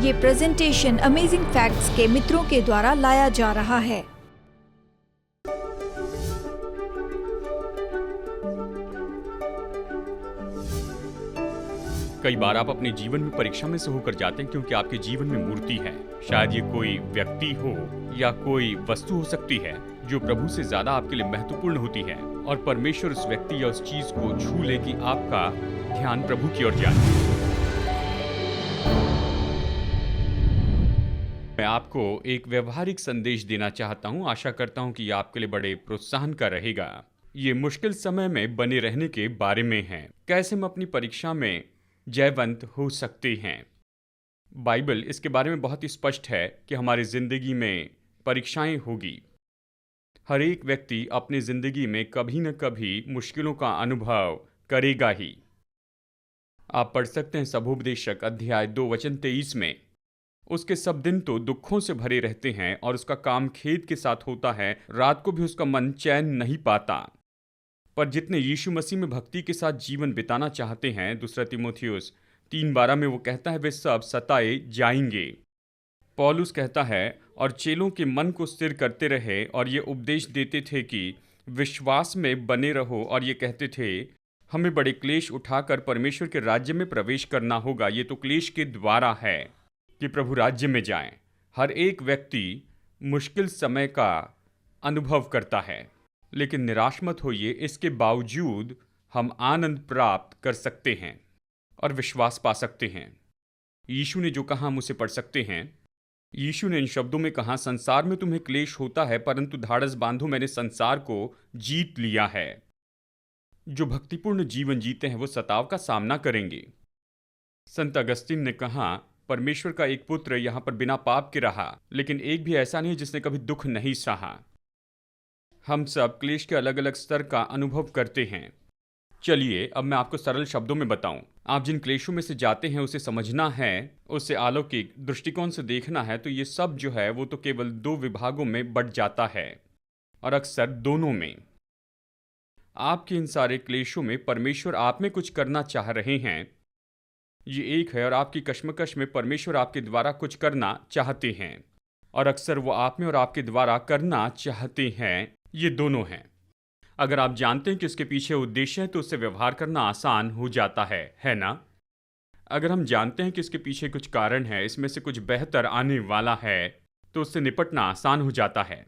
ये presentation amazing facts के मित्रों के द्वारा लाया जा रहा है। कई बार आप अपने जीवन में परीक्षा में से होकर जाते हैं क्योंकि आपके जीवन में मूर्ति है। शायद ये कोई व्यक्ति हो या कोई वस्तु हो सकती है जो प्रभु से ज्यादा आपके लिए महत्वपूर्ण होती है, और परमेश्वर उस व्यक्ति या उस चीज को छू ले कि आपका ध्यान प्रभु की ओर जाए। मैं आपको एक व्यवहारिक संदेश देना चाहता हूं। आशा करता हूं कि यह आपके लिए बड़े प्रोत्साहन का रहेगा। ये मुश्किल समय में बने रहने के बारे में है। कैसे हम अपनी परीक्षा में जयवंत हो सकते हैं। बाइबल इसके बारे में बहुत ही स्पष्ट है कि हमारी जिंदगी में परीक्षाएं होगी। हर एक व्यक्ति अपनी जिंदगी में कभी न कभी मुश्किलों का अनुभव करेगा ही। आप पढ़ सकते हैं सबोपदेशक अध्याय 2 वचन 23 में, उसके सब दिन तो दुखों से भरे रहते हैं और उसका काम खेद के साथ होता है, रात को भी उसका मन चैन नहीं पाता। पर जितने यीशु मसीह में भक्ति के साथ जीवन बिताना चाहते हैं, दूसरा तीमुथियुस 3:12 में वो कहता है, वे सब सताए जाएंगे। पौलुस कहता है, और चेलों के मन को स्थिर करते रहे और ये उपदेश देते थे कि विश्वास में बने रहो, और ये कहते थे हमें बड़े क्लेश उठाकर परमेश्वर के राज्य में प्रवेश करना होगा। ये तो क्लेश के द्वारा है कि प्रभु राज्य में जाएं। हर एक व्यक्ति मुश्किल समय का अनुभव करता है, लेकिन निराश मत होइए, इसके बावजूद हम आनंद प्राप्त कर सकते हैं और विश्वास पा सकते हैं। यीशु ने जो कहा हम उसे पढ़ सकते हैं। यीशु ने इन शब्दों में कहा, संसार में तुम्हें क्लेश होता है, परंतु धाड़स बांधो, मैंने संसार को जीत लिया है। जो भक्तिपूर्ण जीवन जीते हैं वो सताव का सामना करेंगे। संत अगस्तीन ने कहा, परमेश्वर का एक पुत्र यहाँ पर बिना पाप के रहा, लेकिन एक भी ऐसा नहीं जिसने कभी दुख नहीं सहा। हम सब क्लेश के अलग अलग स्तर का अनुभव करते हैं। चलिए अब मैं आपको सरल शब्दों में बताऊं। आप जिन क्लेशों में से जाते हैं उसे समझना है, उसे अलौकिक दृष्टिकोण से देखना है, तो ये सब जो है वो तो केवल 2 विभागों में बंट जाता है, और अक्सर दोनों में। आपके इन सारे क्लेशों में परमेश्वर आप में कुछ करना चाह रहे हैं, ये एक है, और आपकी कश्मकश में परमेश्वर आपके द्वारा कुछ करना चाहते हैं, और अक्सर वो आप में और आपके द्वारा करना चाहते हैं। ये दोनों हैं। अगर आप जानते हैं कि उसके पीछे उद्देश्य है तो उससे व्यवहार करना आसान हो जाता है ना? अगर हम जानते हैं कि इसके पीछे कुछ कारण है, इसमें से कुछ बेहतर आने वाला है, तो उससे निपटना आसान हो जाता है।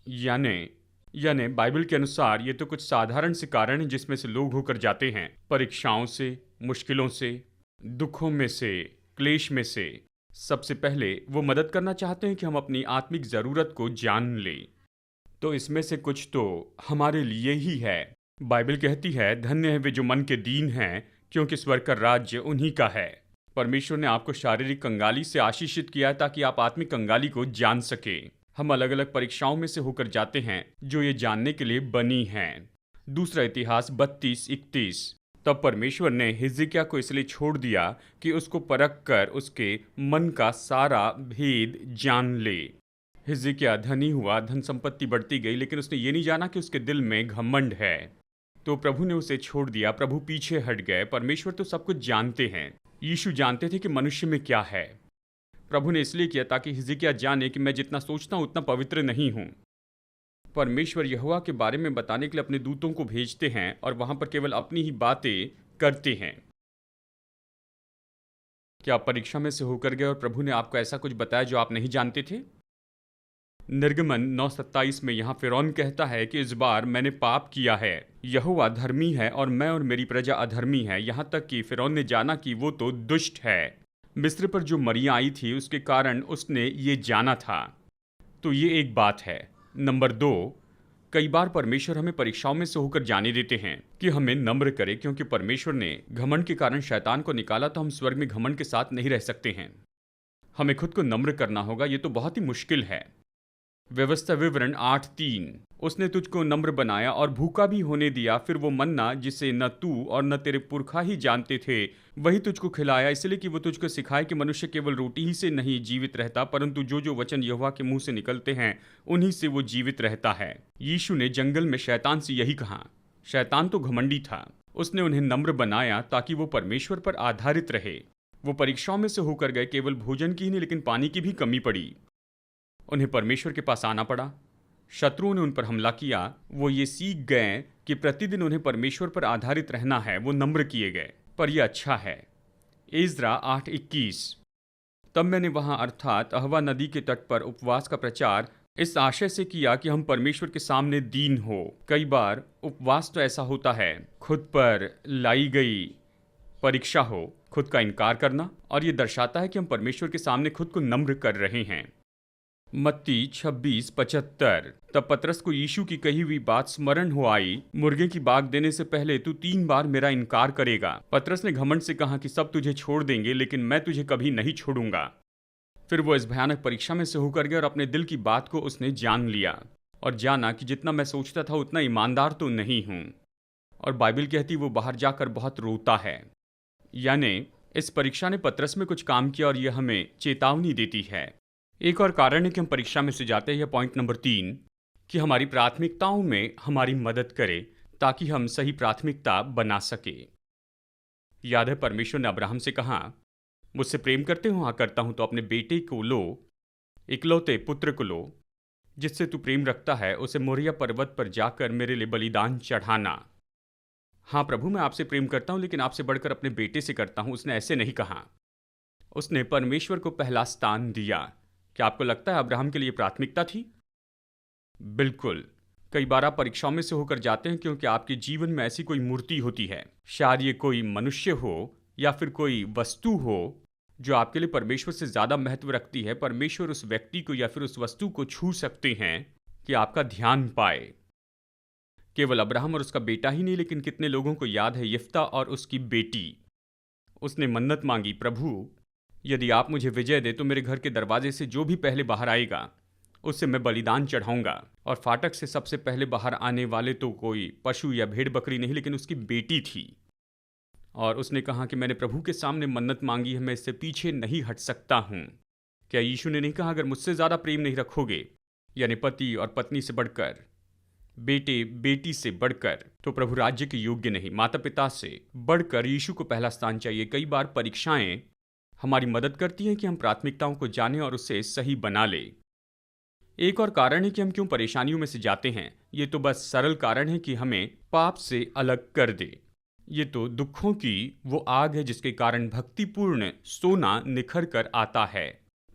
यानी बाइबल के अनुसार ये तो कुछ साधारण से कारण हैं जिसमें से लोग होकर जाते हैं, परीक्षाओं से, मुश्किलों से, दुखों में से, क्लेश में से। सबसे पहले वो मदद करना चाहते हैं कि हम अपनी आत्मिक ज़रूरत को जान लें। तो इसमें से कुछ तो हमारे लिए ही है। बाइबल कहती है, धन्य है वे जो मन के दीन हैं, क्योंकि स्वर्ग का राज्य उन्हीं का है। परमेश्वर ने आपको शारीरिक कंगाली से आशीषित किया है ताकि आप आत्मिक कंगाली को जान सके। हम अलग अलग परीक्षाओं में से होकर जाते हैं जो ये जानने के लिए बनी हैं। दूसरा इतिहास 32:31। तब परमेश्वर ने हिजकिय्याह को इसलिए छोड़ दिया कि उसको परख कर उसके मन का सारा भेद जान ले। हिजकिय्याह धनी हुआ, धन संपत्ति बढ़ती गई, लेकिन उसने ये नहीं जाना कि उसके दिल में घमंड है। तो प्रभु ने उसे छोड़ दिया, प्रभु पीछे हट गए। परमेश्वर तो सब कुछ जानते हैं। यीशु जानते थे कि मनुष्य में क्या है। प्रभु ने इसलिए किया ताकि हिजकिय्याह जाने कि मैं जितना सोचता हूँ उतना पवित्र नहीं हूँ। परमेश्वर यहोवा के बारे में बताने के लिए अपने दूतों को भेजते हैं और वहां पर केवल अपनी ही बातें करते हैं। क्या आप परीक्षा में से होकर गए और प्रभु ने आपको ऐसा कुछ बताया जो आप नहीं जानते थे? निर्गमन 9:27 में यहाँ फिरौन कहता है कि इस बार मैंने पाप किया है, यहोवा धर्मी है और मैं और मेरी प्रजा अधर्मी है। यहाँ तक कि फिरौन ने जाना कि वो तो दुष्ट है। मिस्र पर जो मरियां आई थी उसके कारण उसने ये जाना था। तो ये एक बात है। नंबर 2, कई बार परमेश्वर हमें परीक्षाओं में से होकर जाने देते हैं कि हमें नम्र करे, क्योंकि परमेश्वर ने घमंड के कारण शैतान को निकाला, तो हम स्वर्ग में घमंड के साथ नहीं रह सकते हैं। हमें खुद को नम्र करना होगा। ये तो बहुत ही मुश्किल है। व्यवस्था विवरण 8:3। उसने तुझको नम्र बनाया और भूखा भी होने दिया, फिर वो मन्ना जिसे न तू और न तेरे पुरखा ही जानते थे वही तुझको खिलाया, इसलिए कि वो तुझको सिखाए कि मनुष्य केवल रोटी ही से नहीं जीवित रहता, परंतु जो जो वचन यहोवा के मुंह से निकलते हैं उन्हीं से वो जीवित रहता है। यीशु ने जंगल में शैतान से यही कहा। शैतान तो घमंडी था। उसने उन्हें नम्र बनाया ताकि वो परमेश्वर पर आधारित रहे। वो परीक्षाओं में से होकर गए, केवल भोजन की ही नहीं लेकिन पानी की भी कमी पड़ी। उन्हें परमेश्वर के पास आना पड़ा। शत्रुओं ने उन पर हमला किया। वो ये सीख गए कि प्रतिदिन उन्हें परमेश्वर पर आधारित रहना है। वो नम्र किए गए। पर यह अच्छा है। एज्रा 8:21। तब मैंने वहां अर्थात अहवा नदी के तट पर उपवास का प्रचार इस आशय से किया कि हम परमेश्वर के सामने दीन हो। कई बार उपवास तो ऐसा होता है, खुद पर लाई गई परीक्षा हो, खुद का इनकार करना, और ये दर्शाता है कि हम परमेश्वर के सामने खुद को नम्र कर रहे हैं। मत्ती 26:75। तब पतरस को यीशु की कही हुई बात स्मरण हो आई, मुर्गे की बाग देने से पहले तू 3 बार मेरा इनकार करेगा। पतरस ने घमंड से कहा कि सब तुझे छोड़ देंगे लेकिन मैं तुझे कभी नहीं छोड़ूंगा। फिर वो इस भयानक परीक्षा में से होकर गया और अपने दिल की बात को उसने जान लिया और जाना कि जितना मैं सोचता था उतना ईमानदार तो नहीं हूं। और बाइबल कहती वो बाहर जाकर बहुत रोता है। यानी इस परीक्षा ने पतरस में कुछ काम किया और यह हमें चेतावनी देती है। एक और कारण है कि हम परीक्षा में से जाते हैं, पॉइंट नंबर 3, कि हमारी प्राथमिकताओं में हमारी मदद करे ताकि हम सही प्राथमिकता बना सके। याद है परमेश्वर ने अब्राहम से कहा, मुझसे प्रेम करते हो? हाँ करता हूं। तो अपने बेटे को लो, इकलौते पुत्र को लो जिससे तू प्रेम रखता है, उसे मोरिया पर्वत पर जाकर मेरे लिए बलिदान चढ़ाना। हाँ प्रभु, मैं आपसे प्रेम करता हूं लेकिन आपसे बढ़कर अपने बेटे से करता हूं। उसने ऐसे नहीं कहा। उसने परमेश्वर को पहला स्थान दिया। क्या आपको लगता है अब्राहम के लिए प्राथमिकता थी? बिल्कुल। कई बार आप परीक्षाओं में से होकर जाते हैं क्योंकि आपके जीवन में ऐसी कोई मूर्ति होती है, शायद ये कोई मनुष्य हो या फिर कोई वस्तु हो जो आपके लिए परमेश्वर से ज्यादा महत्व रखती है। परमेश्वर उस व्यक्ति को या फिर उस वस्तु को छू सकते हैं कि आपका ध्यान पाए। केवल अब्राहम और उसका बेटा ही नहीं, लेकिन कितने लोगों को याद है यिफ्ता और उसकी बेटी। उसने मन्नत मांगी, प्रभु यदि आप मुझे विजय दे तो मेरे घर के दरवाजे से जो भी पहले बाहर आएगा उससे मैं बलिदान चढ़ाऊंगा। और फाटक से सबसे पहले बाहर आने वाले तो कोई पशु या भेड़ बकरी नहीं, लेकिन उसकी बेटी थी। और उसने कहा कि मैंने प्रभु के सामने मन्नत मांगी है, मैं इससे पीछे नहीं हट सकता हूं। क्या यीशु ने नहीं कहा, अगर मुझसे ज्यादा प्रेम नहीं रखोगे, यानी पति और पत्नी से बढ़कर, बेटे बेटी से बढ़कर, तो प्रभु राज्य के योग्य नहीं। माता पिता से बढ़कर यीशु को पहला स्थान चाहिए। कई बार परीक्षाएं हमारी मदद करती हैं कि हम प्राथमिकताओं को जानें और उसे सही बना ले। एक और कारण है कि हम क्यों परेशानियों में से जाते हैं। ये तो बस सरल कारण है कि हमें पाप से अलग कर दे। ये तो दुखों की वो आग है जिसके कारण भक्तिपूर्ण सोना निखर कर आता है।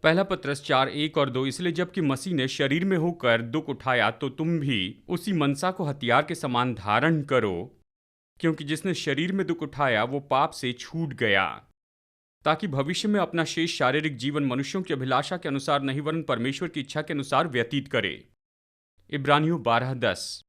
पहला पत्रस 4:1 और 2। इसलिए जबकि मसीह ने शरीर में होकर दुख उठाया तो तुम भी उसी मनसा को हथियार के समान धारण करो, क्योंकि जिसने शरीर में दुख उठाया वो पाप से छूट गया, ताकि भविष्य में अपना शेष शारीरिक जीवन मनुष्यों की अभिलाषा के अनुसार नहीं वरन परमेश्वर की इच्छा के अनुसार व्यतीत करे। इब्रानियों 12:10।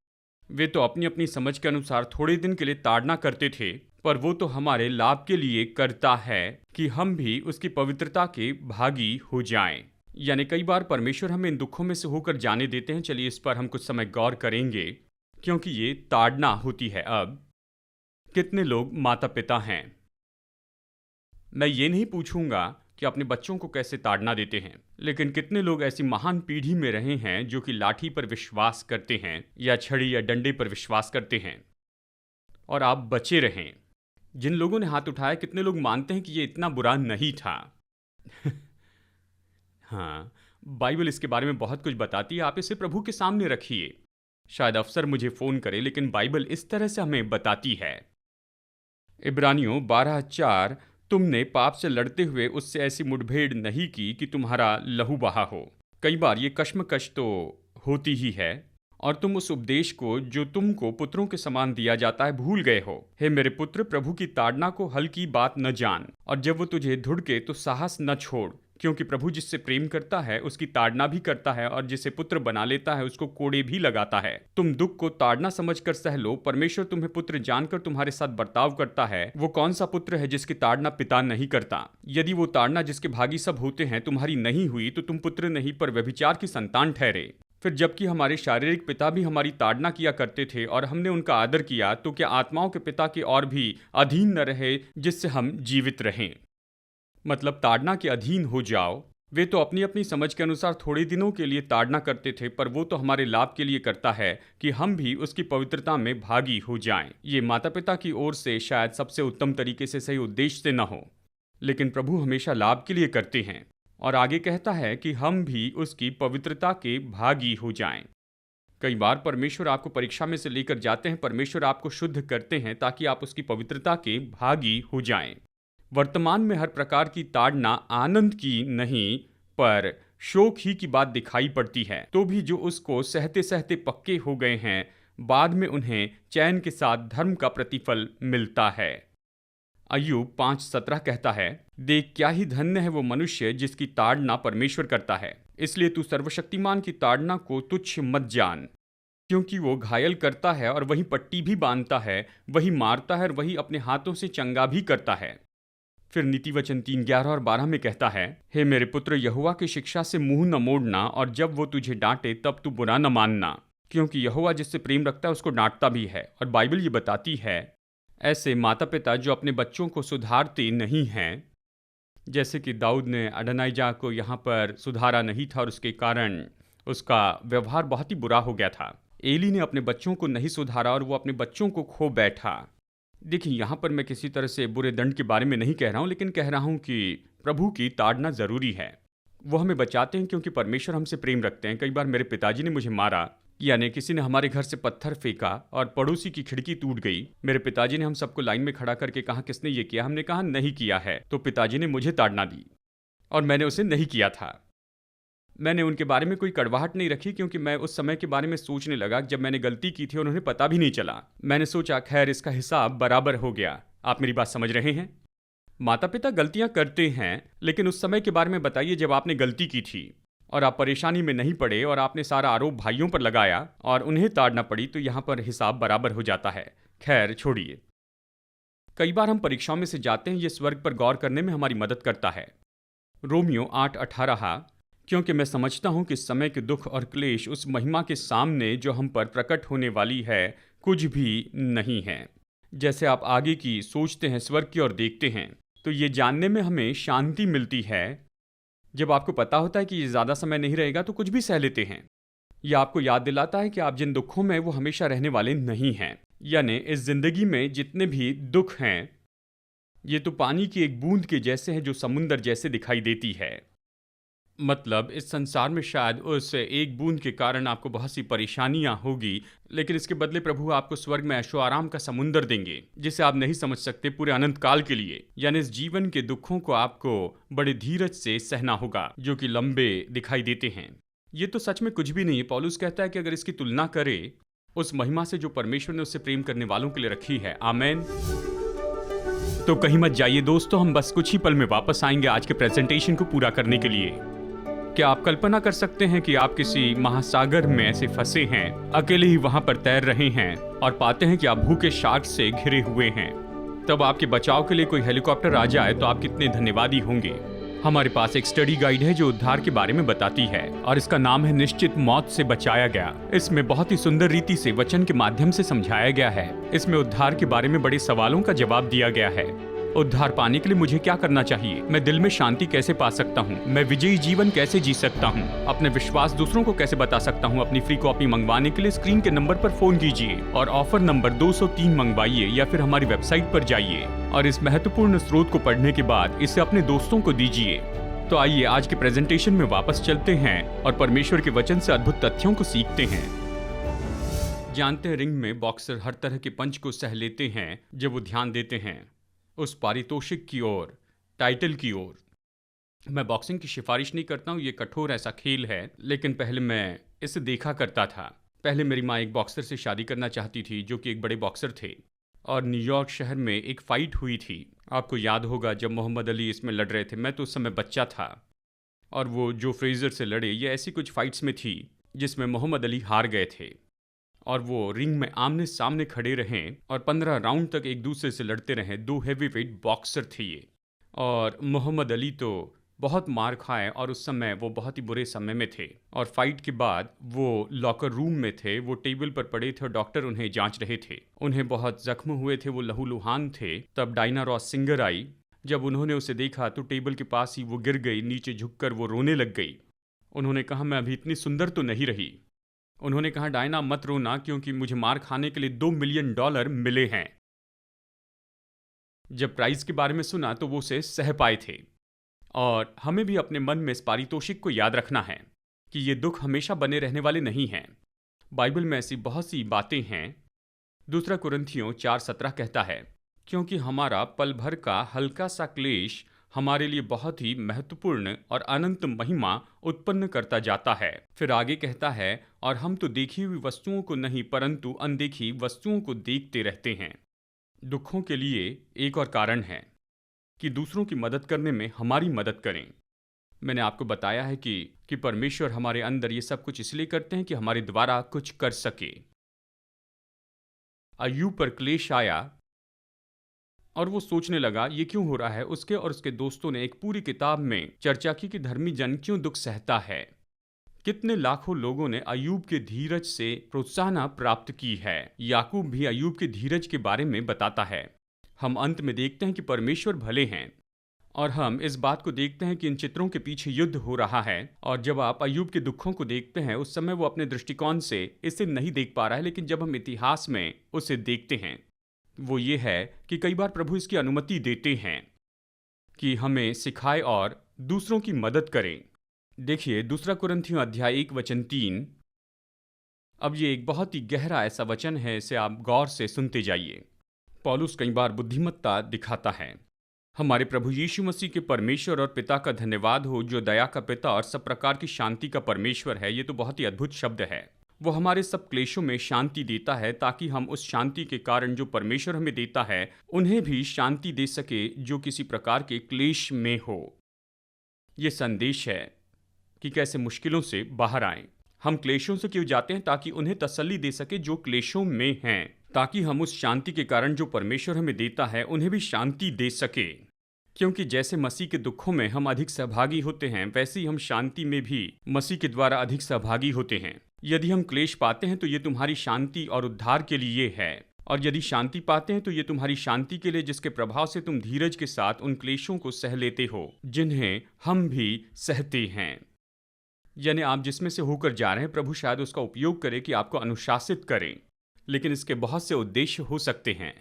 वे तो अपनी अपनी समझ के अनुसार थोड़े दिन के लिए ताड़ना करते थे, पर वो तो हमारे लाभ के लिए करता है कि हम भी उसकी पवित्रता के भागी हो जाएं। यानी कई बार परमेश्वर हमें इन दुखों में से होकर जाने देते हैं। चलिए इस पर हम कुछ समय गौर करेंगे, क्योंकि ये ताड़ना होती है। अब कितने लोग माता पिता हैं? मैं ये नहीं पूछूंगा कि अपने बच्चों को कैसे ताड़ना देते हैं, लेकिन कितने लोग ऐसी महान पीढ़ी में रहे हैं जो कि लाठी पर विश्वास करते हैं या छड़ी या डंडे पर विश्वास करते हैं, और आप बचे रहें। जिन लोगों ने हाथ उठाया, कितने लोग मानते हैं कि ये इतना बुरा नहीं था? हाँ, बाइबल इसके बारे में बहुत कुछ बताती है। आप इसे प्रभु के सामने रखिए। शायद अफसर मुझे फोन करे, लेकिन बाइबल इस तरह से हमें बताती है। इब्रानियों 12:4। तुमने पाप से लड़ते हुए उससे ऐसी मुठभेड़ नहीं की कि तुम्हारा लहू बहा हो। कई बार ये कश्मकश तो होती ही है, और तुम उस उपदेश को जो तुमको पुत्रों के समान दिया जाता है भूल गए हो। हे मेरे पुत्र, प्रभु की ताड़ना को हल्की बात न जान, और जब वो तुझे धुड़के तो साहस न छोड़, क्योंकि प्रभु जिससे प्रेम करता है उसकी ताड़ना भी करता है, और जिसे पुत्र बना लेता है उसको कोड़े भी लगाता है। तुम दुख को ताड़ना समझकर सह लो। परमेश्वर तुम्हें पुत्र जानकर तुम्हारे साथ बर्ताव करता है। वो कौन सा पुत्र है जिसकी ताड़ना पिता नहीं करता? यदि वो ताड़ना जिसके भागी सब होते हैं तुम्हारी नहीं हुई, तो तुम पुत्र नहीं पर व्यभिचार की संतान ठहरे। फिर जबकि हमारे शारीरिक पिता भी हमारी ताड़ना किया करते थे और हमने उनका आदर किया, तो क्या आत्माओं के पिता के और भी अधीन न रहे जिससे हम जीवित रहें? मतलब ताड़ना के अधीन हो जाओ। वे तो अपनी अपनी समझ के अनुसार थोड़े दिनों के लिए ताड़ना करते थे, पर वो तो हमारे लाभ के लिए करता है कि हम भी उसकी पवित्रता में भागी हो जाएं। ये माता पिता की ओर से शायद सबसे उत्तम तरीके से, सही उद्देश्य से न हो, लेकिन प्रभु हमेशा लाभ के लिए करते हैं। और आगे कहता है कि हम भी उसकी पवित्रता के भागी हो जाएं। कई बार परमेश्वर आपको परीक्षा में से लेकर जाते हैं, परमेश्वर आपको शुद्ध करते हैं ताकि आप उसकी पवित्रता के भागी हो जाएं। वर्तमान में हर प्रकार की ताड़ना आनंद की नहीं पर शोक ही की बात दिखाई पड़ती है, तो भी जो उसको सहते सहते पक्के हो गए हैं, बाद में उन्हें चैन के साथ धर्म का प्रतिफल मिलता है। अय्यूब 5:17 कहता है, देख क्या ही धन्य है वो मनुष्य जिसकी ताड़ना परमेश्वर करता है। इसलिए तू सर्वशक्तिमान की ताड़ना को तुच्छ मत जान, क्योंकि वो घायल करता है और वही पट्टी भी बांधता है, वही मारता है और वही अपने हाथों से चंगा भी करता है। फिर नीति वचन 3:11 और 12 में कहता है, हे मेरे पुत्र, यहोवा की शिक्षा से मुंह न मोड़ना, और जब वो तुझे डांटे तब तू बुरा न मानना, क्योंकि यहोवा जिससे प्रेम रखता है उसको डांटता भी है। और बाइबल ये बताती है, ऐसे माता पिता जो अपने बच्चों को सुधारते नहीं हैं, जैसे कि दाऊद ने अडोनिय्याह को यहाँ पर सुधारा नहीं था और उसके कारण उसका व्यवहार बहुत ही बुरा हो गया था। एली ने अपने बच्चों को नहीं सुधारा और वो अपने बच्चों को खो बैठा। देखिए, यहाँ पर मैं किसी तरह से बुरे दंड के बारे में नहीं कह रहा हूँ, लेकिन कह रहा हूँ कि प्रभु की ताड़ना ज़रूरी है। वो हमें बचाते हैं क्योंकि परमेश्वर हमसे प्रेम रखते हैं। कई बार मेरे पिताजी ने मुझे मारा, यानी किसी ने हमारे घर से पत्थर फेंका और पड़ोसी की खिड़की टूट गई। मेरे पिताजी ने हम सबको लाइन में खड़ा करके कहा, किसने ये किया? हमने कहा नहीं किया है। तो पिताजी ने मुझे ताड़ना दी और मैंने उसे नहीं किया था। मैंने उनके बारे में कोई कड़वाहट नहीं रखी, क्योंकि मैं उस समय के बारे में सोचने लगा जब मैंने गलती की थी और उन्हें पता भी नहीं चला। मैंने सोचा खैर इसका हिसाब बराबर हो गया। आप मेरी बात समझ रहे हैं? माता पिता गलतियां करते हैं, लेकिन उस समय के बारे में बताइए जब आपने गलती की थी और आप परेशानी में नहीं पड़े और आपने सारा आरोप भाइयों पर लगाया और उन्हें ताड़ना पड़ी, तो यहाँ पर हिसाब बराबर हो जाता है। खैर छोड़िए। कई बार हम परीक्षाओं में से जाते हैं, ये स्वर्ग पर गौर करने में हमारी मदद करता है। रोमियो 8:18, क्योंकि मैं समझता हूं कि समय के दुख और क्लेश उस महिमा के सामने जो हम पर प्रकट होने वाली है कुछ भी नहीं है। जैसे आप आगे की सोचते हैं, स्वर्ग की ओर देखते हैं, तो ये जानने में हमें शांति मिलती है। जब आपको पता होता है कि ये ज़्यादा समय नहीं रहेगा तो कुछ भी सह लेते हैं। यह आपको याद दिलाता है कि आप जिन दुखों में वो हमेशा रहने वाले नहीं हैं। यानी इस जिंदगी में जितने भी दुख हैं, ये तो पानी की एक बूंद के जैसे हैं जो समुंदर जैसे दिखाई देती है। मतलब इस संसार में शायद उस एक बूंद के कारण आपको बहुत सी परेशानियां होगी, लेकिन इसके बदले प्रभु आपको स्वर्ग में ऐशो आराम का समुंदर देंगे जिसे आप नहीं समझ सकते, पूरे अनंत काल के लिए। यानी इस जीवन के दुखों को आपको बड़े धीरज से सहना होगा, जो कि लंबे दिखाई देते हैं। ये तो सच में कुछ भी नहीं है। पौलुस कहता है कि अगर इसकी तुलना करे उस महिमा से जो परमेश्वर ने उससे प्रेम करने वालों के लिए रखी है। आमेन। तो कहीं मत जाइए दोस्तों, हम बस कुछ ही पल में वापस आएंगे आज के प्रेजेंटेशन को पूरा करने के लिए। क्या आप कल्पना कर सकते हैं कि आप किसी महासागर में ऐसे फंसे हैं, अकेले ही वहां पर तैर रहे हैं और पाते हैं कि आप भूखे शार्क से घिरे हुए हैं। तब आपके बचाव के लिए कोई हेलीकॉप्टर आ जाए तो आप कितने धन्यवादी होंगे। हमारे पास एक स्टडी गाइड है जो उद्धार के बारे में बताती है और इसका नाम है निश्चित मौत से बचाया गया। इसमें बहुत ही सुंदर रीति से वचन के माध्यम से समझाया गया है। इसमें उद्धार के बारे में बड़े सवालों का जवाब दिया गया है। उद्धार पाने के लिए मुझे क्या करना चाहिए? मैं दिल में शांति कैसे पा सकता हूँ? मैं विजयी जीवन कैसे जी सकता हूँ? अपने विश्वास दूसरों को कैसे बता सकता हूँ? अपनी फ्री कॉपी मंगवाने के लिए स्क्रीन के नंबर पर फोन कीजिए और ऑफर नंबर 203 मंगवाइए, या फिर हमारी वेबसाइट पर जाइए और इस महत्वपूर्ण स्रोत को पढ़ने के बाद इसे अपने दोस्तों को दीजिए। तो आइए आज के प्रेजेंटेशन में वापस चलते हैं और परमेश्वर के वचन से अद्भुत तथ्यों को सीखते हैं। जानते हैं, रिंग में बॉक्सर हर तरह के पंच को सह लेते हैं जब वो ध्यान देते हैं उस पारितोषिक की ओर, टाइटल की ओर। मैं बॉक्सिंग की सिफारिश नहीं करता हूँ, ये कठोर ऐसा खेल है, लेकिन पहले मैं इसे देखा करता था। पहले मेरी माँ एक बॉक्सर से शादी करना चाहती थी जो कि एक बड़े बॉक्सर थे, और न्यूयॉर्क शहर में एक फाइट हुई थी। आपको याद होगा जब मोहम्मद अली इसमें लड़ रहे थे। मैं तो उस समय बच्चा था और वो जो फ्रेजर से लड़े, ये ऐसी कुछ फाइट्स में थी जिसमें मोहम्मद अली हार गए थे और वो रिंग में आमने सामने खड़े रहें और 15 राउंड तक एक दूसरे से लड़ते रहें। 2 हेवीवेट बॉक्सर थे ये, और मोहम्मद अली तो बहुत मार खाए और उस समय वो बहुत ही बुरे समय में थे। और फाइट के बाद वो लॉकर रूम में थे, वो टेबल पर पड़े थे और डॉक्टर उन्हें जांच रहे थे। उन्हें बहुत जख्म हुए थे, वो लहूलुहान थे। तब डायना रॉस सिंगर आई। जब उन्होंने उसे देखा तो टेबल के पास ही वो गिर गई, नीचे झुककर वो रोने लग गई। उन्होंने कहा, मैं अभी इतनी सुंदर तो नहीं रही। उन्होंने कहा, डायना मत रोना, क्योंकि मुझे मार खाने के लिए $2 मिलियन मिले हैं। जब प्राइज के बारे में सुना तो वो उसे सह पाए थे। और हमें भी अपने मन में इस पारितोषिक को याद रखना है कि ये दुख हमेशा बने रहने वाले नहीं हैं। बाइबल में ऐसी बहुत सी बातें हैं। 2 कुरिन्थियों 4:17 कहता है, क्योंकि हमारा पल भर का हल्का सा क्लेश हमारे लिए बहुत ही महत्वपूर्ण और अनंत महिमा उत्पन्न करता जाता है। फिर आगे कहता है, और हम तो देखी हुई वस्तुओं को नहीं परंतु अनदेखी वस्तुओं को देखते रहते हैं। दुखों के लिए एक और कारण है कि दूसरों की मदद करने में हमारी मदद करें। मैंने आपको बताया है कि परमेश्वर हमारे अंदर ये सब कुछ इसलिए करते हैं कि हमारे द्वारा कुछ कर सके। अय्यूब पर क्लेश आया और वो सोचने लगा ये क्यों हो रहा है। उसके और उसके दोस्तों ने एक पूरी किताब में चर्चा की कि धर्मी जन क्यों दुख सहता है। कितने लाखों लोगों ने अय्यूब के धीरज से प्रोत्साहन प्राप्त की है। याकूब भी अय्यूब के धीरज के बारे में बताता है। हम अंत में देखते हैं कि परमेश्वर भले हैं और हम इस बात को देखते हैं कि इन चित्रों के पीछे युद्ध हो रहा है। और जब आप अय्यूब के दुखों को देखते हैं उस समय वो अपने दृष्टिकोण से इसे नहीं देख पा रहा है, लेकिन जब हम इतिहास में उसे देखते हैं वो ये है कि कई बार प्रभु इसकी अनुमति देते हैं कि हमें सिखाए और दूसरों की मदद करें। देखिए 2 कुरिन्थियों अध्याय 1:3। अब ये एक बहुत ही गहरा ऐसा वचन है, इसे आप गौर से सुनते जाइए। पौलुस कई बार बुद्धिमत्ता दिखाता है। हमारे प्रभु यीशु मसीह के परमेश्वर और पिता का धन्यवाद हो, जो दया का पिता और सब प्रकार की शांति का परमेश्वर है। ये तो बहुत ही अद्भुत शब्द है। वो हमारे सब क्लेशों में शांति देता है ताकि हम उस शांति के कारण जो परमेश्वर हमें देता है उन्हें भी शांति दे सके जो किसी प्रकार के क्लेश में हो। ये संदेश है कि कैसे मुश्किलों से बाहर आएं। हम क्लेशों से क्यों जाते हैं? ताकि उन्हें तसल्ली दे सके जो क्लेशों में हैं, ताकि हम उस शांति के कारण जो परमेश्वर हमें देता है उन्हें भी शांति दे सके। क्योंकि जैसे मसीह के दुखों में हम अधिक सहभागी होते हैं वैसे ही हम शांति में भी मसीह के द्वारा अधिक सहभागी होते हैं। यदि हम क्लेश पाते हैं तो ये तुम्हारी शांति और उद्धार के लिए है, और यदि शांति पाते हैं तो ये तुम्हारी शांति के लिए, जिसके प्रभाव से तुम धीरज के साथ उन क्लेशों को सह लेते हो जिन्हें हम भी सहते हैं। यानी आप जिसमें से होकर जा रहे हैं प्रभु शायद उसका उपयोग करे कि आपको अनुशासित करें, लेकिन इसके बहुत से उद्देश्य हो सकते हैं।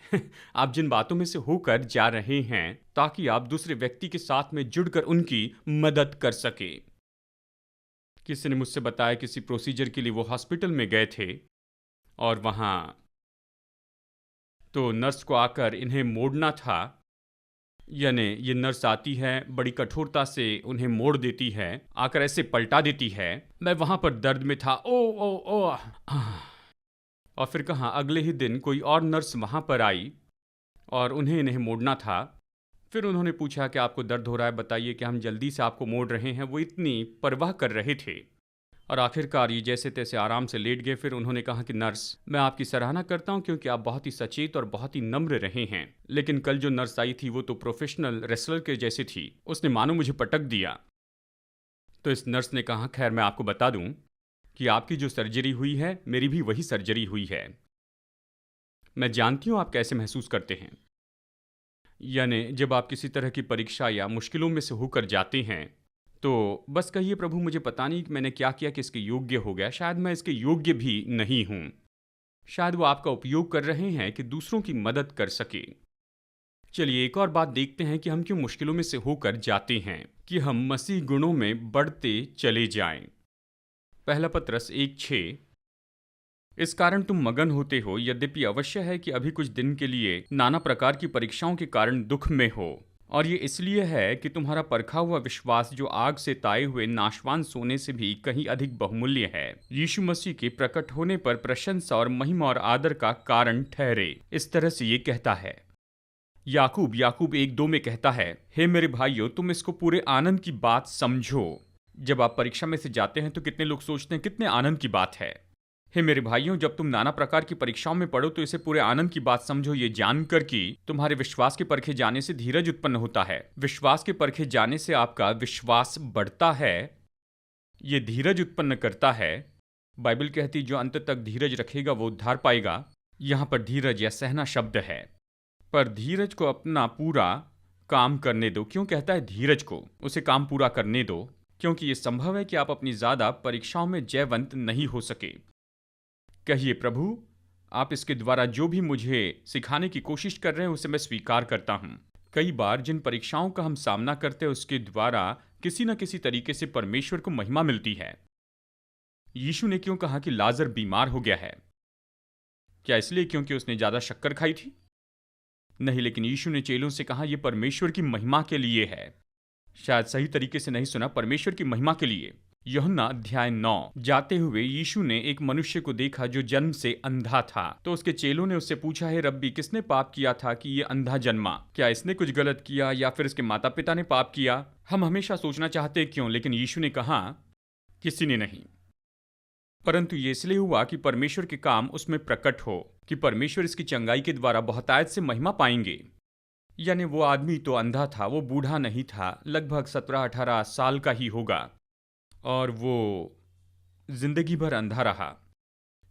आप जिन बातों में से होकर जा रहे हैं ताकि आप दूसरे व्यक्ति के साथ में जुड़कर उनकी मदद कर सके। किसी ने मुझसे बताया किसी प्रोसीजर के लिए वो हॉस्पिटल में गए थे और वहां तो नर्स को आकर इन्हें मोड़ना था। यानी ये नर्स आती है, बड़ी कठोरता से उन्हें मोड़ देती है, आकर ऐसे पलटा देती है। मैं वहां पर दर्द में था, ओ ओ ओ। और फिर कहाँ अगले ही दिन कोई और नर्स वहां पर आई और उन्हें इन्हें मोड़ना था। फिर उन्होंने पूछा कि आपको दर्द हो रहा है, बताइए कि हम जल्दी से आपको मोड़ रहे हैं। वो इतनी परवाह कर रहे थे और आखिरकार ये जैसे तैसे आराम से लेट गए। फिर उन्होंने कहा कि नर्स, मैं आपकी सराहना करता हूं क्योंकि आप बहुत ही सचेत और बहुत ही नम्र रहे हैं, लेकिन कल जो नर्स आई थी वो तो प्रोफेशनल रेसलर के जैसे थी, उसने मानो मुझे पटक दिया। तो इस नर्स ने कहा, खैर मैं आपको बता दूं कि आपकी जो सर्जरी हुई है मेरी भी वही सर्जरी हुई है। मैं जानती हूं आप कैसे महसूस करते हैं। यानी जब आप किसी तरह की परीक्षा या मुश्किलों में से होकर जाते हैं तो बस कहिए, प्रभु मुझे पता नहीं कि मैंने क्या किया कि इसके योग्य हो गया। शायद मैं इसके योग्य भी नहीं हूं। शायद वो आपका उपयोग कर रहे हैं कि दूसरों की मदद कर सके। चलिए एक और बात देखते हैं कि हम क्यों मुश्किलों में से होकर जाते हैं, कि हम मसीह गुणों में बढ़ते चले जाएं। पहला पत्रस 1:6। इस कारण तुम मगन होते हो, यद्यपि अवश्य है कि अभी कुछ दिन के लिए नाना प्रकार की परीक्षाओं के कारण दुख में हो, और ये इसलिए है कि तुम्हारा परखा हुआ विश्वास, जो आग से ताए हुए नाशवान सोने से भी कहीं अधिक बहुमूल्य है, यीशु मसीह के प्रकट होने पर प्रशंसा और महिमा और आदर का कारण ठहरे। इस तरह से ये कहता है। याकूब 1:2 में कहता है, हे मेरे भाइयों, तुम इसको पूरे आनंद की बात समझो। जब आप परीक्षा में से जाते हैं तो कितने लोग सोचते हैं कितने आनंद की बात है। हे मेरे भाइयों, जब तुम नाना प्रकार की परीक्षाओं में पढ़ो तो इसे पूरे आनंद की बात समझो, ये जानकर कि तुम्हारे विश्वास के परखे जाने से धीरज उत्पन्न होता है। विश्वास के परखे जाने से आपका विश्वास बढ़ता है, ये धीरज उत्पन्न करता है। बाइबल कहती जो अंत तक धीरज रखेगा वो उद्धार पाएगा। यहाँ पर धीरज या सहना शब्द है, पर धीरज को अपना पूरा काम करने दो। क्यों कहता है धीरज को? उसे काम पूरा करने दो, क्योंकि ये संभव है कि आप अपनी ज्यादा परीक्षाओं में जयवंत नहीं हो सके। कहिए, प्रभु आप इसके द्वारा जो भी मुझे सिखाने की कोशिश कर रहे हैं उसे मैं स्वीकार करता हूँ। कई बार जिन परीक्षाओं का हम सामना करते हैं उसके द्वारा किसी न किसी तरीके से परमेश्वर को महिमा मिलती है। यीशु ने क्यों कहा कि लाजर बीमार हो गया है? क्या इसलिए क्योंकि उसने ज्यादा शक्कर खाई थी? नहीं, लेकिन यीशु ने चेलों से कहा यह परमेश्वर की महिमा के लिए है। शायद सही तरीके से नहीं सुना, परमेश्वर की महिमा के लिए। यूहन्ना अध्याय 9। जाते हुए यीशु ने एक मनुष्य को देखा जो जन्म से अंधा था। तो उसके चेलों ने उससे पूछा, है रब्बी, किसने पाप किया था कि ये अंधा जन्मा? क्या इसने कुछ गलत किया या फिर इसके माता पिता ने पाप किया? हम हमेशा सोचना चाहते क्यों, लेकिन यीशु ने कहा किसी ने नहीं, परंतु ये इसलिए हुआ कि परमेश्वर के काम उसमें प्रकट हो, कि परमेश्वर इसकी चंगाई के द्वारा बहुतायत से महिमा पाएंगे। यानी वो आदमी तो अंधा था, वो बूढ़ा नहीं था, लगभग 17-18 साल का ही होगा, और वो जिंदगी भर अंधा रहा।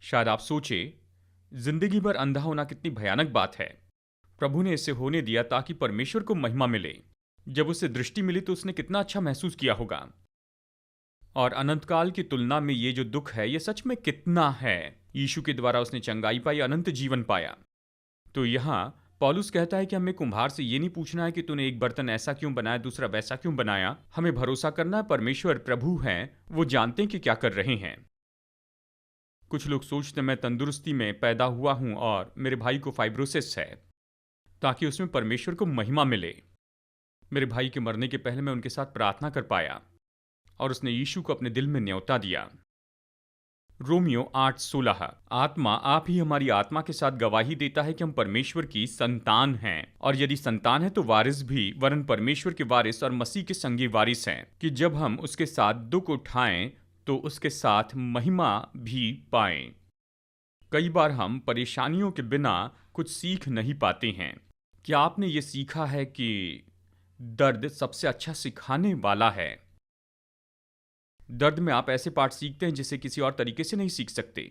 शायद आप सोचे, जिंदगी भर अंधा होना कितनी भयानक बात है। प्रभु ने इसे होने दिया ताकि परमेश्वर को महिमा मिले। जब उसे दृष्टि मिली तो उसने कितना अच्छा महसूस किया होगा। और अनंतकाल की तुलना में ये जो दुख है, ये सच में कितना है। यीशु के द्वारा उसने चंगाई पाई, अनंत जीवन पाया। तो यहां पौलुस कहता है कि हमें कुम्हार से ये नहीं पूछना है कि तूने एक बर्तन ऐसा क्यों बनाया, दूसरा वैसा क्यों बनाया। हमें भरोसा करना है परमेश्वर प्रभु हैं, वो जानते हैं कि क्या कर रहे हैं। कुछ लोग सोचते मैं तंदुरुस्ती में पैदा हुआ हूं और मेरे भाई को फाइब्रोसिस है, ताकि उसमें परमेश्वर को महिमा मिले। मेरे भाई के मरने के पहले मैं उनके साथ प्रार्थना कर पाया और उसने यीशु को अपने दिल में न्योता दिया। रोमियो 8:16। आत्मा आप ही हमारी आत्मा के साथ गवाही देता है कि हम परमेश्वर की संतान हैं, और यदि संतान है तो वारिस भी, वरन परमेश्वर के वारिस और मसीह के संगी वारिस हैं, कि जब हम उसके साथ दुख उठाएं तो उसके साथ महिमा भी पाएं। कई बार हम परेशानियों के बिना कुछ सीख नहीं पाते हैं। क्या आपने ये सीखा है कि दर्द सबसे अच्छा सिखाने वाला है? दर्द में आप ऐसे पाठ सीखते हैं जिसे किसी और तरीके से नहीं सीख सकते।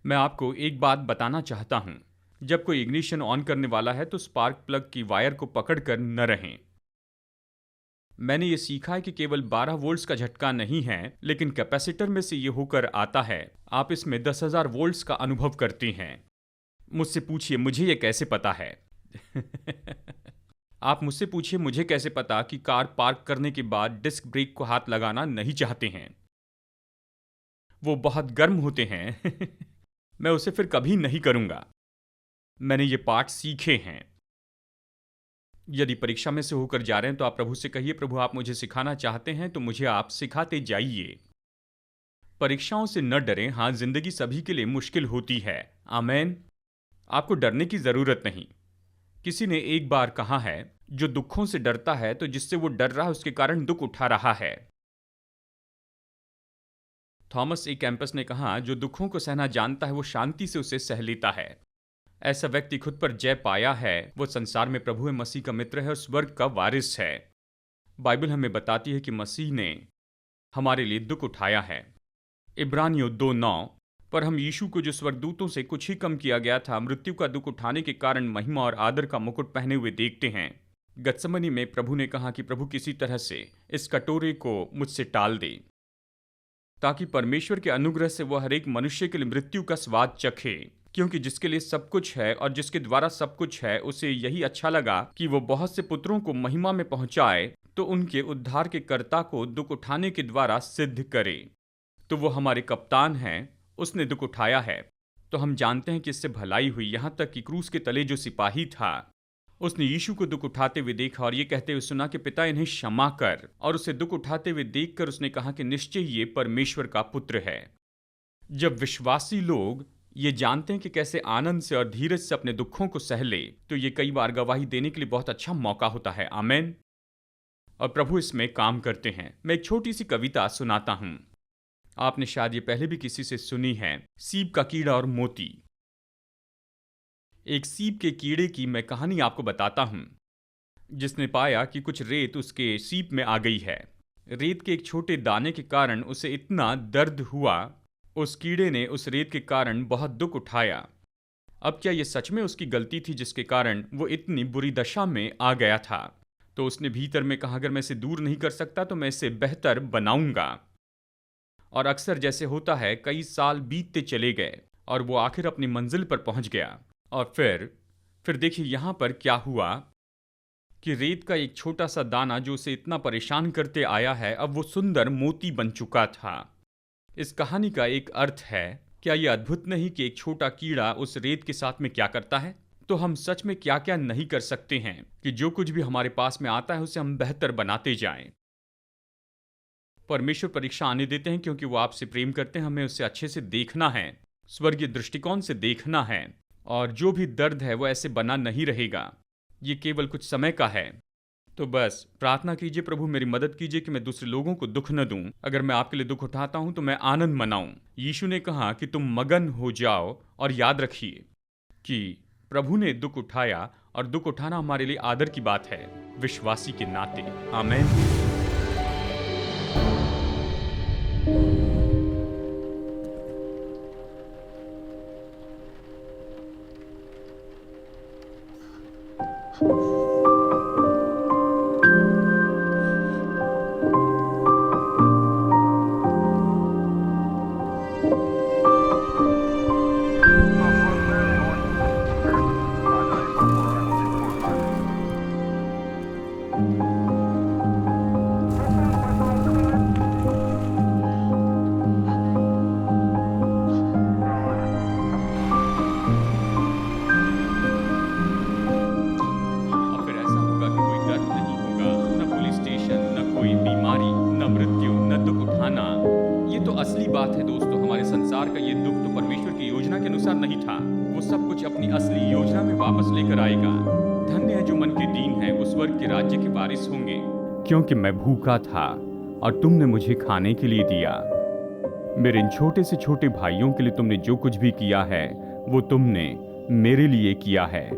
मैं आपको एक बात बताना चाहता हूं, जब कोई इग्निशन ऑन करने वाला है तो स्पार्क प्लग की वायर को पकड़कर न रहें। मैंने ये सीखा है कि केवल 12 वोल्ट्स का झटका नहीं है, लेकिन कैपेसिटर में से ये होकर आता है। आप इसमें 10,000 वोल्ट्स का अनुभव करते हैं। मुझसे पूछिए मुझे ये कैसे पता है। आप मुझसे पूछिए मुझे कैसे पता कि कार पार्क करने के बाद डिस्क ब्रेक को हाथ लगाना नहीं चाहते हैं। वो बहुत गर्म होते हैं। मैं उसे फिर कभी नहीं करूंगा। मैंने ये पाठ सीखे हैं। यदि परीक्षा में से होकर जा रहे हैं तो आप प्रभु से कहिए, प्रभु आप मुझे सिखाना चाहते हैं तो मुझे आप सिखाते जाइए। परीक्षाओं से न डरें। हाँ, जिंदगी सभी के लिए मुश्किल होती है। आमेन। आपको डरने की जरूरत नहीं। किसी ने एक बार कहा है, जो दुखों से डरता है तो जिससे वो डर रहा है उसके कारण दुख उठा रहा है। थॉमस ए कैंपस ने कहा, जो दुखों को सहना जानता है वो शांति से उसे सह लेता है। ऐसा व्यक्ति खुद पर जय पाया है, वो संसार में प्रभु मसीह का मित्र है और स्वर्ग का वारिस है। बाइबल हमें बताती है कि मसीह ने हमारे लिए दुख उठाया है। इब्रानियों 2:9। पर हम यीशु को, जो स्वर्गदूतों से कुछ ही कम किया गया था, मृत्यु का दुख उठाने के कारण महिमा और आदर का मुकुट पहने हुए देखते हैं। गत्समनी में प्रभु ने कहा कि प्रभु किसी तरह से इस कटोरे को मुझसे टाल दे, ताकि परमेश्वर के अनुग्रह से वह हर एक मनुष्य के लिए मृत्यु का स्वाद चखे। क्योंकि जिसके लिए सब कुछ है और जिसके द्वारा सब कुछ है, उसे यही अच्छा लगा कि वो बहुत से पुत्रों को महिमा में पहुंचाए, तो उनके उद्धार के कर्ता को दुख उठाने के द्वारा सिद्ध करे। तो वो हमारे कप्तान हैं, उसने दुख उठाया है, तो हम जानते हैं कि इससे भलाई हुई। यहाँ तक कि क्रूस के तले जो सिपाही था, उसने यीशु को दुख उठाते हुए देखा और ये कहते हुए सुना कि पिता इन्हें क्षमा कर, और उसे दुख उठाते हुए देखकर उसने कहा कि निश्चय ये परमेश्वर का पुत्र है। जब विश्वासी लोग ये जानते हैं कि कैसे आनंद से और धीरज से अपने दुखों को सह ले, तो ये कई बार गवाही देने के लिए बहुत अच्छा मौका होता है। आमेन। और प्रभु इसमें काम करते हैं। मैं एक छोटी सी कविता सुनाता हूं। आपने शायद ये पहले भी किसी से सुनी है। सीप का कीड़ा और मोती। एक सीप के कीड़े की मैं कहानी आपको बताता हूं, जिसने पाया कि कुछ रेत उसके सीप में आ गई है। रेत के एक छोटे दाने के कारण उसे इतना दर्द हुआ, उस कीड़े ने उस रेत के कारण बहुत दुख उठाया। अब क्या यह सच में उसकी गलती थी जिसके कारण वो इतनी बुरी दशा में आ गया था? तो उसने भीतर में कहा, अगर मैं इसे दूर नहीं कर सकता तो मैं इसे बेहतर बनाऊंगा। और अक्सर जैसे होता है, कई साल बीतते चले गए और वो आखिर अपनी मंजिल पर पहुंच गया। और फिर देखिए यहाँ पर क्या हुआ कि रेत का एक छोटा सा दाना जो उसे इतना परेशान करते आया है, अब वो सुंदर मोती बन चुका था। इस कहानी का एक अर्थ है, क्या ये अद्भुत नहीं कि एक छोटा कीड़ा उस रेत के साथ में क्या करता है? तो हम सच में क्या क्या नहीं कर सकते हैं कि जो कुछ भी हमारे पास में आता है उसे हम बेहतर बनाते जाएं। परमेश्वर परीक्षा आने देते हैं क्योंकि वो आपसे प्रेम करते हैं। हमें उससे अच्छे से देखना है, स्वर्गीय दृष्टिकोण से देखना है, और जो भी दर्द है वो ऐसे बना नहीं रहेगा। ये केवल कुछ समय का है। तो बस प्रार्थना कीजिए, प्रभु मेरी मदद कीजिए कि मैं दूसरे लोगों को दुख न दूं। अगर मैं आपके लिए दुख उठाता हूं तो मैं आनंद मनाऊं। यीशु ने कहा कि तुम मगन हो जाओ, और याद रखिए कि प्रभु ने दुख उठाया, और दुख उठाना हमारे लिए आदर की बात है विश्वासी के नाते। आमीन। असली बात है दोस्तों, हमारे संसार का ये दुख तो परमेश्वर की योजना के अनुसार नहीं था। वो सब कुछ अपनी असली योजना में वापस लेकर आएगा। धन्य है जो मन के दीन है, वो स्वर्ग के राज्य के वारिस होंगे। क्योंकि मैं भूखा था और तुमने मुझे खाने के लिए दिया। मेरे इन छोटे से छोटे भाइयों के लिए तुमने जो कुछ भी किया है वो तुमने मेरे लिए किया है।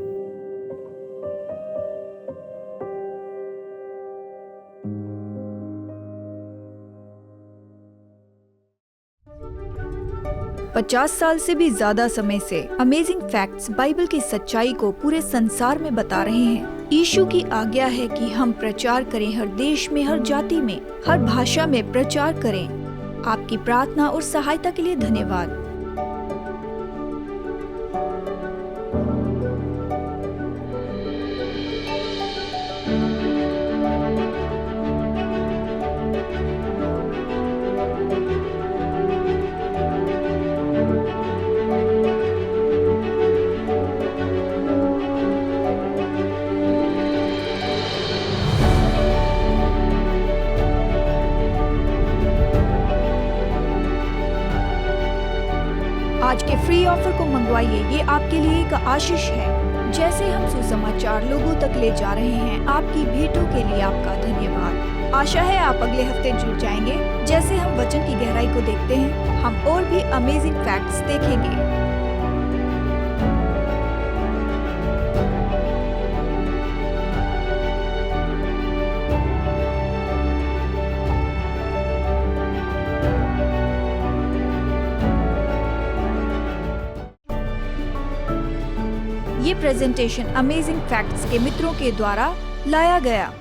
पचास साल से भी ज्यादा समय से अमेजिंग फैक्ट्स बाइबल की सच्चाई को पूरे संसार में बता रहे हैं। यीशु की आज्ञा है कि हम प्रचार करें, हर देश में, हर जाति में, हर भाषा में प्रचार करें। आपकी प्रार्थना और सहायता के लिए धन्यवाद। आज के फ्री ऑफर को मंगवाइए, ये आपके लिए एक आशीष है। जैसे हम सुसमाचार लोगों तक ले जा रहे हैं, आपकी भेंटों के लिए आपका धन्यवाद। आशा है आप अगले हफ्ते जुड़ जाएंगे। जैसे हम वचन की गहराई को देखते हैं, हम और भी अमेजिंग फैक्ट्स देखेंगे। ये प्रेजेंटेशन अमेजिंग फैक्ट्स के मित्रों के द्वारा लाया गया।